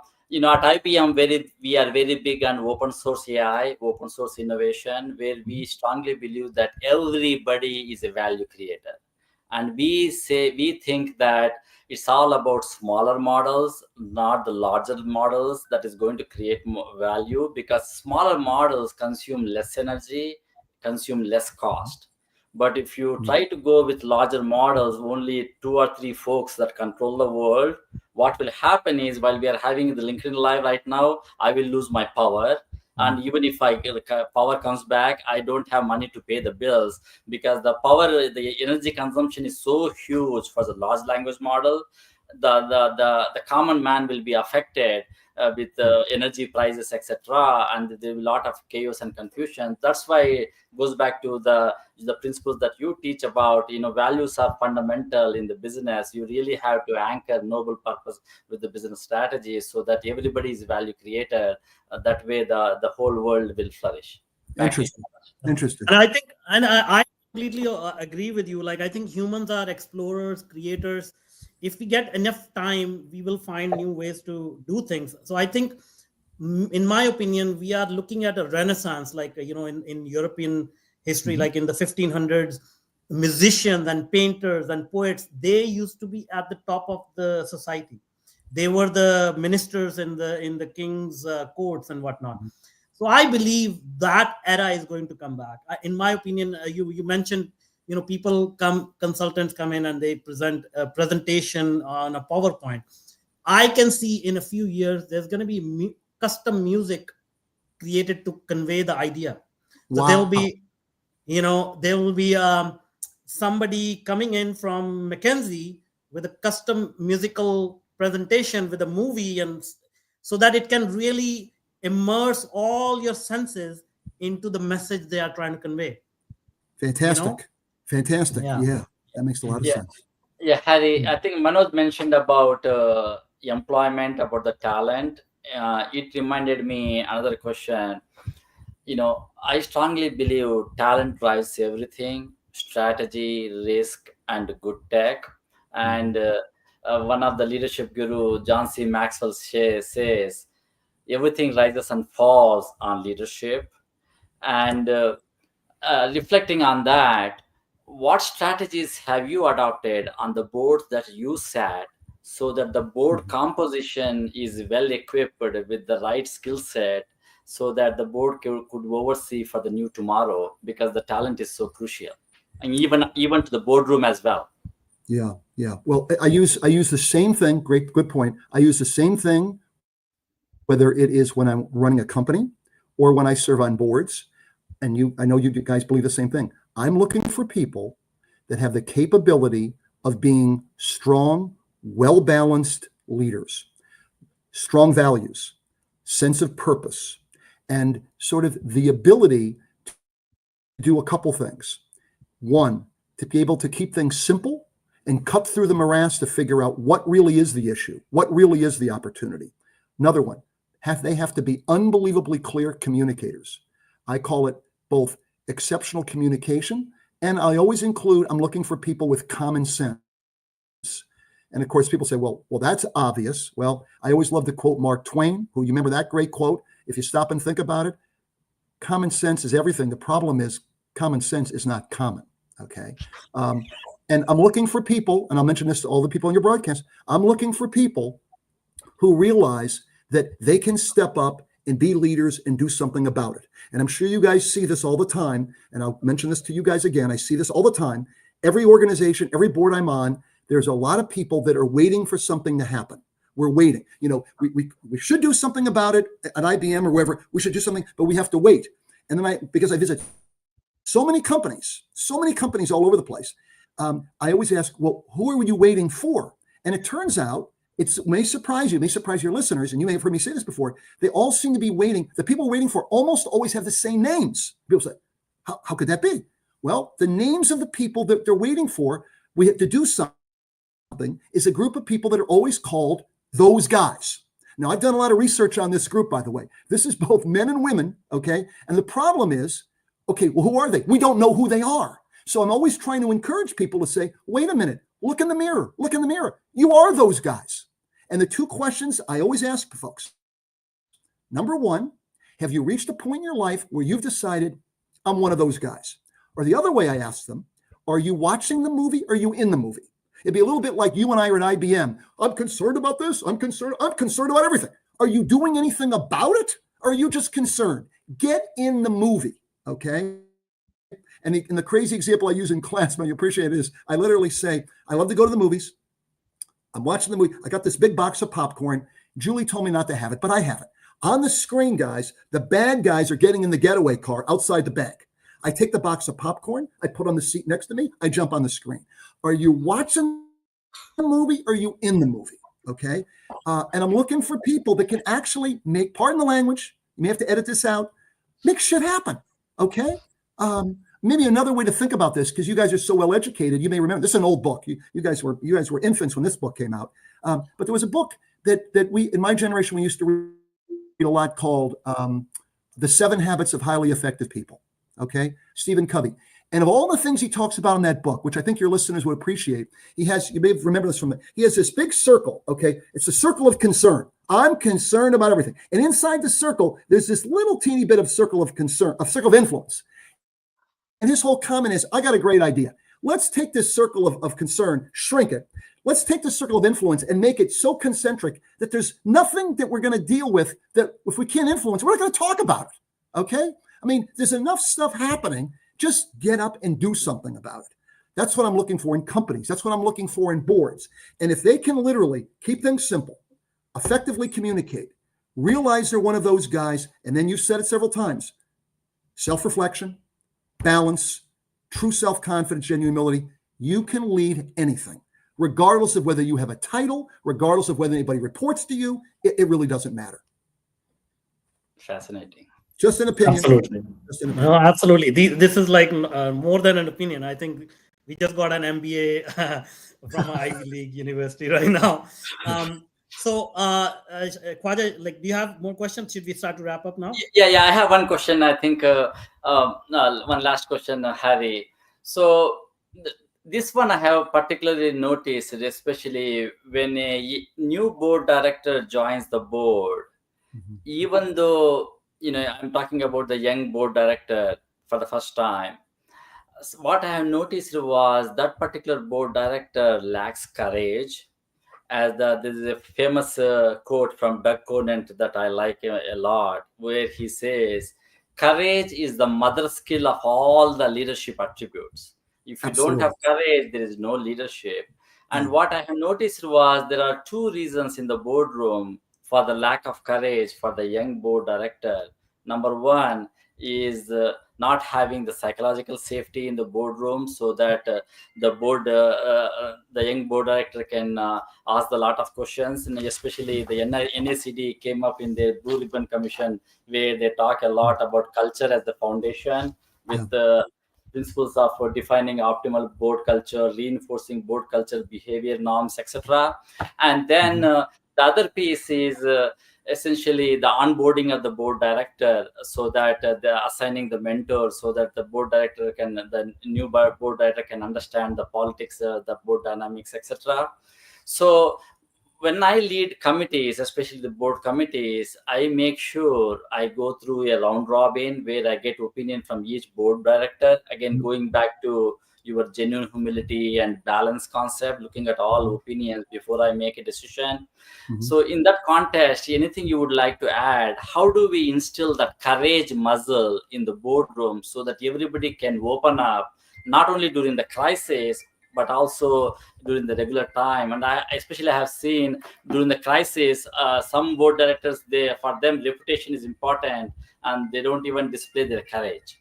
S3: At IBM, we are very big on open source AI, open source innovation, where we strongly believe that everybody is a value creator. And we think that it's all about smaller models, not the larger models, that is going to create more value, because smaller models consume less energy, consume less cost. But if you try to go with larger models, only 2 or 3 folks that control the world, what will happen is, while we are having the LinkedIn Live right now, I will lose my power. And even if power comes back, I don't have money to pay the bills, because the energy consumption is so huge for the large language model. The common man will be affected with energy prices, etc., and there will be a lot of chaos and confusion. That's why it goes back to the principles that you teach about. Values are fundamental in the business. You really have to anchor noble purpose with the business strategy, so that everybody is value creator. That way, the whole world will flourish.
S2: Interesting.
S1: And I think, I completely agree with you. Like, I think humans are explorers, creators. If we get enough time, we will find new ways to do things. So I think in my opinion, we are looking at a renaissance, like, in European history, like in the 1500s, musicians and painters and poets, they used to be at the top of the society. They were the ministers in the king's courts and whatnot. So I believe that era is going to come back. In my opinion, you mentioned, consultants come in and they present a presentation on a PowerPoint. I can see in a few years there's going to be custom music created to convey the idea. So
S2: Wow.
S1: there will be somebody coming in from McKinsey with a custom musical presentation with a movie, and so that it can really immerse all your senses into the message they are trying to convey.
S2: Fantastic. Fantastic. Yeah, that makes a lot of sense.
S3: Yeah, Harry, I think Manoj mentioned about employment, about the talent. It reminded me another question. I strongly believe talent drives everything: strategy, risk, and good tech. And one of the leadership guru, John C. Maxwell, says everything rises and falls on leadership. And reflecting on that, what strategies have you adopted on the boards that you sat, so that the board composition is well equipped with the right skill set, so that the board could oversee for the new tomorrow, because the talent is so crucial, and even to the boardroom as well?
S2: Yeah. Well, I use the same thing. Good point. I use the same thing, whether it is when I'm running a company or when I serve on boards. And I know you guys believe the same thing. I'm looking for people that have the capability of being strong, well-balanced leaders, strong values, sense of purpose, and sort of the ability to do a couple things. One, to be able to keep things simple and cut through the morass to figure out what really is the issue, what really is the opportunity. Another one, they have to be unbelievably clear communicators. I call it both exceptional communication, and I always include, I'm looking for people with common sense. And of course, people say, well, that's obvious. Well, I always love to quote Mark Twain, who, you remember that great quote? If you stop and think about it, common sense is everything. The problem is common sense is not common, okay? And I'm looking for people, and I'll mention this to all the people on your broadcast, I'm looking for people who realize that they can step up and be leaders and do something about it. And I'm sure you guys see this all the time, and I'll mention this to you guys again. I see this all the time. Every organization, every board I'm on, there's a lot of people that are waiting for something to happen. We're waiting. We should do something about it at IBM or wherever. We should do something, but we have to wait. And then because I visit so many companies all over the place, I always ask, well, who are you waiting for? And it turns out, it may surprise you, it may surprise your listeners, and you may have heard me say this before, they all seem to be waiting. The people waiting for almost always have the same names. People say, how could that be? Well, the names of the people that they're waiting for, we have to do something, is a group of people that are always called those guys. Now, I've done a lot of research on this group, by the way. This is both men and women, okay? And the problem is, okay, well, who are they? We don't know who they are. So I'm always trying to encourage people to say, wait a minute, look in the mirror, look in the mirror. You are those guys. And the two questions I always ask folks. Number one, have you reached a point in your life where you've decided, I'm one of those guys? Or the other way I ask them, are you watching the movie or are you in the movie? It'd be a little bit like you and I are at IBM. I'm concerned about this. I'm concerned about everything. Are you doing anything about it? Or are you just concerned? Get in the movie, okay? And the crazy example I use in class, man, you appreciate it, is I literally say, I love to go to the movies. I'm watching the movie. I got this big box of popcorn. Julie told me not to have it, but I have it. On the screen, guys, the bad guys are getting in the getaway car outside the bank. I take the box of popcorn. I put on the seat next to me. I jump on the screen. Are you watching the movie or are you in the movie? Okay. And I'm looking for people that can actually make, pardon the language, you may have to edit this out, make shit happen. Okay. Maybe another way to think about this, because you guys are so well educated, you may remember, this is an old book. You guys were infants when this book came out. But there was a book that we, in my generation, we used to read a lot called The 7 Habits of Highly Effective People. Okay, Stephen Covey. And of all the things he talks about in that book, which I think your listeners would appreciate, he has, you may remember this he has this big circle, okay? It's the circle of concern. I'm concerned about everything. And inside the circle, there's this little teeny bit of circle of concern, of circle of influence. And his whole comment is, I got a great idea. Let's take this circle of concern, shrink it. Let's take the circle of influence and make it so concentric that there's nothing that we're going to deal with that if we can't influence, we're not going to talk about it. Okay? I mean, there's enough stuff happening. Just get up and do something about it. That's what I'm looking for in companies. That's what I'm looking for in boards. And if they can literally keep things simple, effectively communicate, realize they're one of those guys, and then you've said it several times, self-reflection, balance, true self-confidence, genuine humility, you can lead anything, regardless of whether you have a title, regardless of whether anybody reports to you, it really doesn't matter.
S3: Fascinating.
S2: Just an opinion.
S1: Absolutely.
S2: Just an opinion.
S1: No, absolutely. This is like more than an opinion. I think we just got an MBA from an Ivy League university right now. Khwaja, like, do you have more questions? Should we start to wrap up now?
S3: Yeah. I have one question. I think one last question, Harry. So this one I have particularly noticed, especially when a new board director joins the board, even though, I'm talking about the young board director for the first time. What I have noticed was that particular board director lacks courage. As there is a famous quote from Doug Conant that I like a lot, where he says, courage is the mother skill of all the leadership attributes. If you don't have courage, there is no leadership. And what I have noticed was there are two reasons in the boardroom for the lack of courage for the young board director. Number one is not having the psychological safety in the boardroom, so that the young board director can ask a lot of questions. And especially the NACD came up in their Blue Ribbon Commission, where they talk a lot about culture as the foundation, with the principles of defining optimal board culture, reinforcing board culture, behavior norms, etc. And then the other piece is essentially the onboarding of the board director, so that they're assigning the mentor, so that the new board director can understand the politics, the board dynamics, etc. So when I lead committees, especially the board committees, I make sure I go through a round robin where I get opinion from each board director. Again, going back to your genuine humility and balance concept, looking at all opinions before I make a decision. So in that context, anything you would like to add? How do we instill that courage muscle in the boardroom so that everybody can open up, not only during the crisis, but also during the regular time? And I especially have seen during the crisis, some board directors, for them, reputation is important, and they don't even display their courage.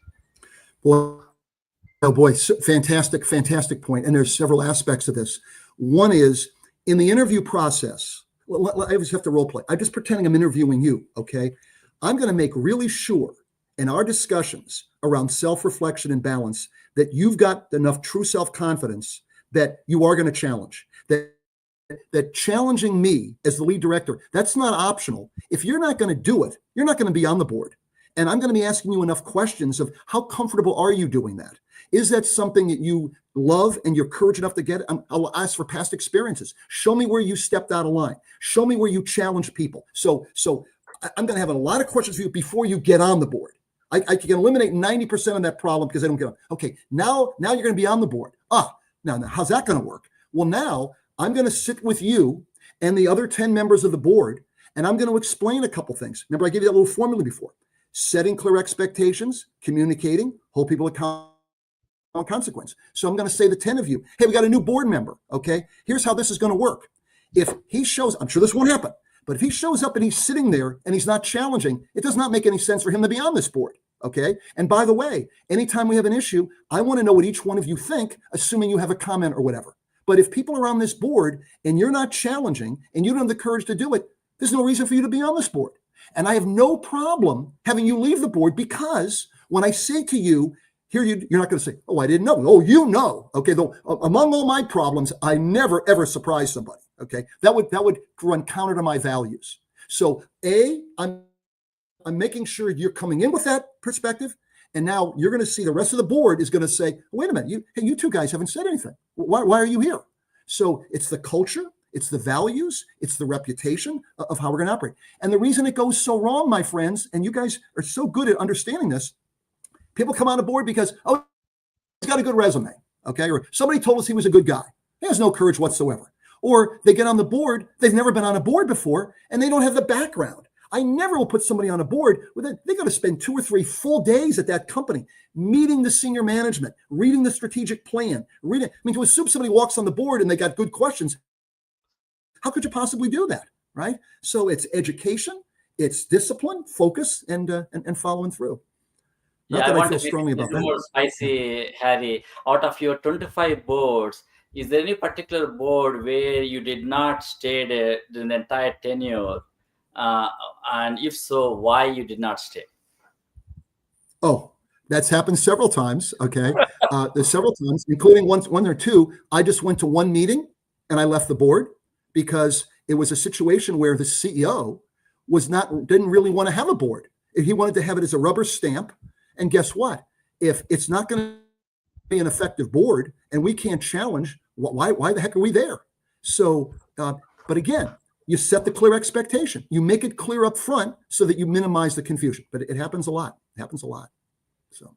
S2: Oh boy, fantastic point. And there's several aspects of this. One is in the interview process. I always have to role play. I'm just pretending I'm interviewing you, okay? I'm going to make really sure in our discussions around self-reflection and balance that you've got enough true self-confidence that you are going to challenge. That challenging me as the lead director, that's not optional. If you're not going to do it, you're not going to be on the board. And I'm going to be asking you enough questions of how comfortable are you doing that? Is that something that you love and you're courage enough to get? I'll ask for past experiences. Show me where you stepped out of line. Show me where you challenged people. So I'm going to have a lot of questions for you before you get on the board. I can eliminate 90% of that problem because I don't get on. Okay, now you're going to be on the board. Now how's that going to work? Well, now I'm going to sit with you and the other 10 members of the board, and I'm going to explain a couple things. Remember, I gave you that little formula before. Setting clear expectations, communicating, hold people accountable. Consequence. So I'm going to say the 10 of you, hey, we got a new board member. Okay, here's how this is going to work. If he shows, I'm sure this won't happen, but if he shows up and he's sitting there and he's not challenging, it does not make any sense for him to be on this board. Okay. And by the way, anytime we have an issue, I want to know what each one of you think, assuming you have a comment or whatever. But if people are on this board and you're not challenging and you don't have the courage to do it, there's no reason for you to be on this board. And I have no problem having you leave the board, because when I say to you, here, you're not going to say, oh, I didn't know. Oh, you know. Okay, though, among all my problems, I never, ever surprise somebody. Okay, that would run counter to my values. So I'm making sure you're coming in with that perspective. And now you're going to see the rest of the board is going to say, wait a minute, you two guys haven't said anything. Why are you here? So it's the culture, It's the values. It's the reputation of how we're going to operate. And the reason it goes so wrong, my friends, and you guys are so good at understanding this, people come on a board because, oh, he's got a good resume, okay? Or somebody told us he was a good guy. He has no courage whatsoever. Or they get on the board, they've never been on a board before, and they don't have the background. I never will put somebody on a board with it. They got to spend 2 or 3 full days at that company, meeting the senior management, reading the strategic plan, reading. I mean, to assume somebody walks on the board and they got good questions, how could you possibly do that, right? So it's education, it's discipline, focus, and following through. Not that I feel strongly about that.
S3: More spicy, Harry. Out of your 25 boards, is there any particular board where you did not stay the entire tenure? And if so, why you did not stay?
S2: Oh, that's happened several times. Okay. There's several times, including one or two. I just went to one meeting and I left the board because it was a situation where the CEO didn't really want to have a board. He wanted to have it as a rubber stamp. And guess what? If it's not going to be an effective board and we can't challenge, why the heck are we there? So, but again, you set the clear expectation. You make it clear up front so that you minimize the confusion. But it happens a lot. It happens a lot. So.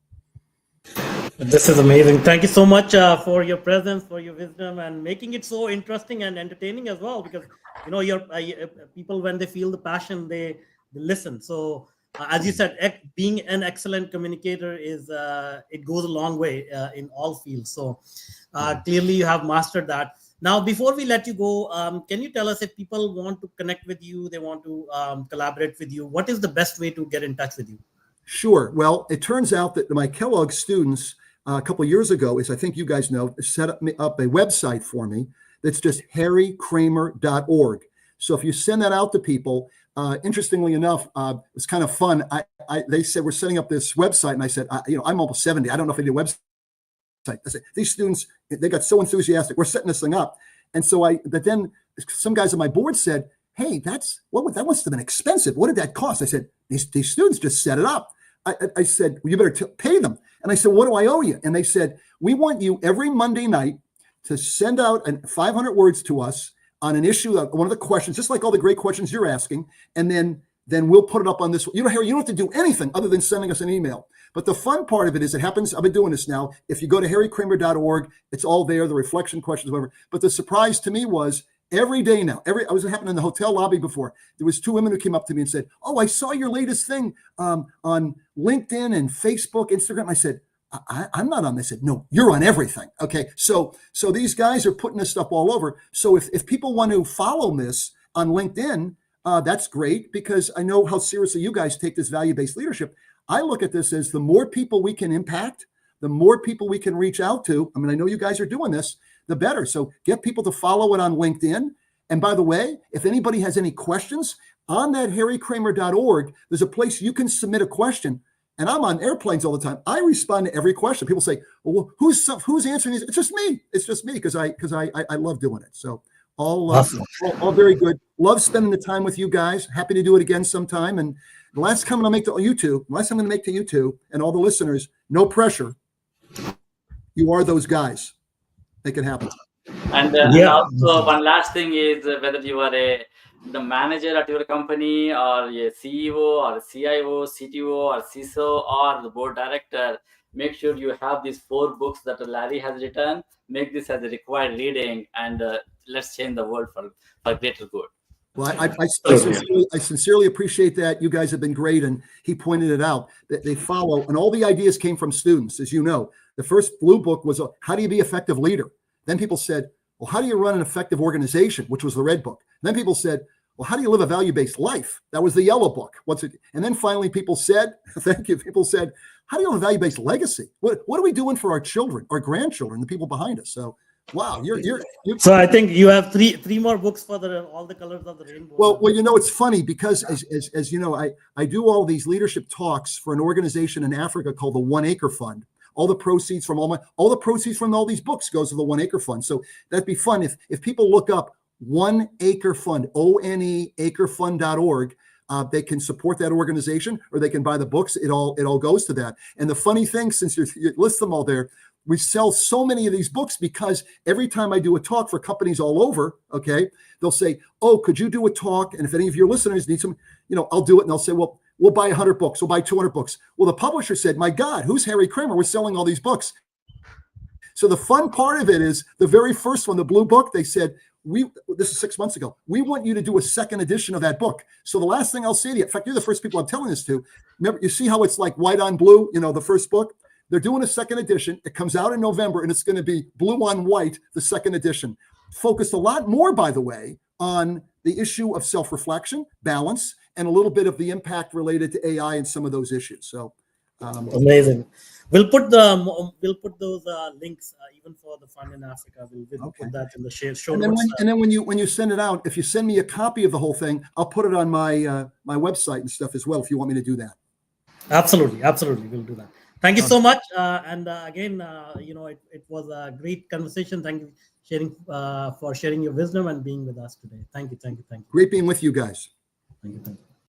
S1: This is amazing. Thank you so much for your presence, for your wisdom, and making it so interesting and entertaining as well. Because your people, when they feel the passion, they listen. So as you said, being an excellent communicator is it goes a long way in all fields. So clearly, you have mastered that. Now, before we let you go, can you tell us if people want to connect with you, they want to collaborate with you, what is the best way to get in touch with you?
S2: Sure. Well, it turns out that my Kellogg students a couple of years ago, as I think you guys know, set up a website for me that's just harrykraemer.org. So if you send that out to people, interestingly enough, it's kind of fun. They said, we're setting up this website. And I said, I'm almost 70. I don't know if I need a website. I said, these students, they got so enthusiastic. We're setting this thing up. And so but then some guys on my board said, hey, that must have been expensive. What did that cost? I said, these students just set it up. I said, well, you better pay them. And I said, what do I owe you? And they said, we want you every Monday night to send out 500 words to us on an issue of one of the questions, just like all the great questions you're asking. And then we'll put it up on this. Harry, you don't have to do anything other than sending us an email. But the fun part of it is it happens. I've been doing this now. If you go to harrykraemer.org, it's all there, the reflection questions, whatever. But the surprise to me was every day now, I was happening in the hotel lobby before. There was 2 women who came up to me and said, oh, I saw your latest thing on LinkedIn and Facebook, Instagram. I said, I'm not on this. I said, no, you're on everything. Okay. So these guys are putting this stuff all over. So if people want to follow this on LinkedIn, that's great because I know how seriously you guys take this value-based leadership. I look at this as the more people we can impact, the more people we can reach out to. I mean, I know you guys are doing this, the better. So get people to follow it on LinkedIn. And by the way, if anybody has any questions on that harrykraemer.org, there's a place you can submit a question. And I'm on airplanes all the time. I respond to every question. People say, well, who's answering these? It's just me. It's just me because I love doing it. So
S1: awesome.
S2: all very good. Love spending the time with you guys. Happy to do it again sometime. And the last comment I'll make to you two, and all the listeners, no pressure. You are those guys. Make it happen.
S3: And also one last thing is whether you are the manager at your company or a CEO or a CIO, CTO or CISO or the board director, make sure you have these 4 books that Larry has written. Make this as a required reading and let's change the world for greater good.
S2: Well, I sincerely appreciate that. You guys have been great. And he pointed it out that they follow, and all the ideas came from students, as you know. The first blue book was, how do you be an effective leader? Then people said, well, how do you run an effective organization, which was the red book. Then people said, well, how do you live a value-based life? That was the yellow book. And then finally people said, thank you. People said, how do you live a value-based legacy? What are we doing for our children, our grandchildren, the people behind us? So, wow, you're
S1: So I think you have three more books for all the colors of the rainbow.
S2: Well, it's funny because as you know, I do all these leadership talks for an organization in Africa called the 1 Acre Fund. All the proceeds from all these books goes to the 1 Acre Fund. So that'd be fun if people look up 1 Acre Fund, ONE acrefund.org. They can support that organization or they can buy the books. It all goes to that. And the funny thing, since you list them all there, We sell so many of these books because every time I do a talk for companies all over, okay, they'll say, oh, could you do a talk? And if any of your listeners need some, I'll do it. And they'll say, well, we'll buy 100 books. We'll buy 200 books. Well, the publisher said, my God, who's Harry Kraemer? We're selling all these books. So the fun part of it is the very first one, the blue book, they said, this is 6 months ago, we want you to do a second edition of that book. So the last thing I'll say to you, in fact, you're the first people I'm telling this to. Remember, you see how it's like white on blue, the first book? They're doing a second edition. It comes out in November, and it's going to be blue on white, the second edition. Focused a lot more, by the way, on the issue of self-reflection, balance, and a little bit of the impact related to AI and some of those issues. So
S1: amazing. We'll put those links even for the fund in Africa. We'll put that in the show notes.
S2: And then when you send it out, if you send me a copy of the whole thing, I'll put it on my my website and stuff as well. If you want me to do that.
S1: Absolutely, we'll do that. Thank you so much. And again, it was a great conversation. Thank you for sharing your wisdom and being with us today. Thank you.
S2: Great being with you guys.
S1: Thank you.